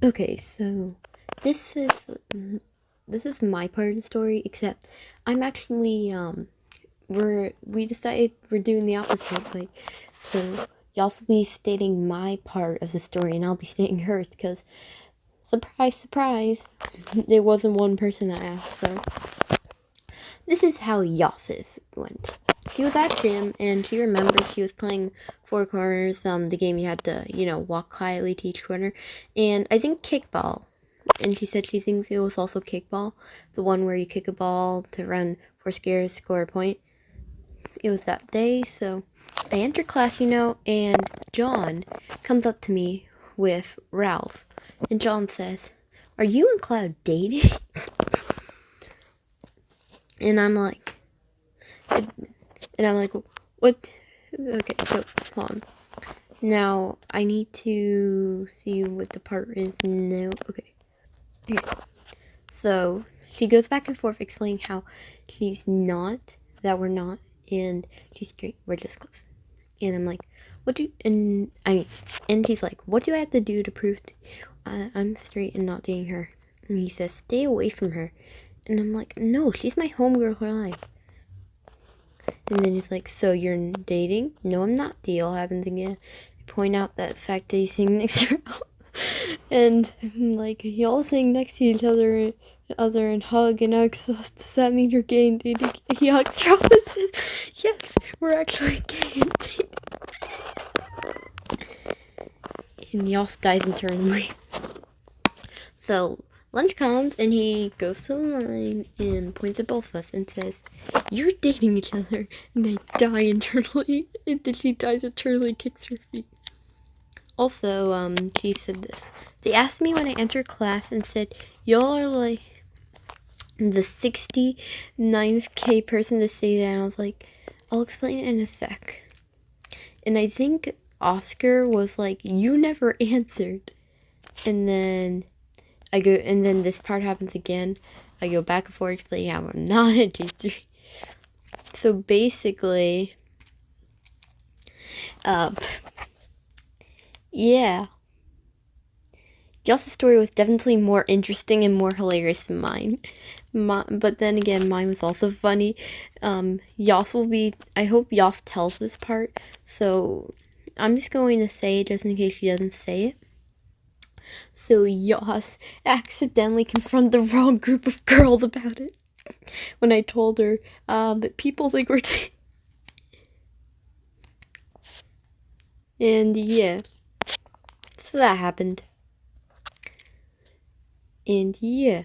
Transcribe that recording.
Okay, so this is this is my part of the story, except I'm actually we decided we're doing the opposite. Like, so y'all will be stating my part of the story, and I'll be stating hers because surprise, surprise, there wasn't one person that asked. So this is how Yas's went. She was at gym and she remembered she was playing Four Corners, the game you had to, walk quietly to each corner, and I think kickball. And she said she thinks it was also kickball, the one where you kick a ball to run four squares, score a point. It was that day, so I enter class, and John comes up to me with Ralph, and John says, "Are you and Cloud dating?" And I'm like, what? Okay, so hold on. Now I need to see what the part is now. Okay. So she goes back and forth explaining how she's not, that we're not, and she's straight. We're just close. And I'm like, and she's like, what do I have to do to prove I'm straight and not dating her? And he says, stay away from her. And I'm like, no, she's my homegirl for life. And then he's like, so you're dating? No, I'm not. Deal happens again. I point out that fact that he's sitting next to her. And like, y'all sitting next to each other and hug and ask us, does that mean you're gay and dating? He hugs her and says, yes, we're actually gay and dating. And Yoss dies internally. So lunch comes and he goes to the line and points at both of us and says, you're dating each other. And I die internally. And then she dies internally, kicks her feet. Also, she said this. They asked me when I entered class and said, y'all are like the 69th K person to say that. And I was like, I'll explain it in a sec. And I think Oscar was like, you never answered. And then and then this part happens again. I go back and forth, like, yeah, I'm not a teacher. So basically, uh, yeah. Yas's story was definitely more interesting and more hilarious than mine. But then again, mine was also funny. Yas will be, I hope Yas tells this part. So I'm just going to say it just in case she doesn't say it. So Yas accidentally confronted the wrong group of girls about it when I told her, but people think we're and yeah, so that happened. And yeah.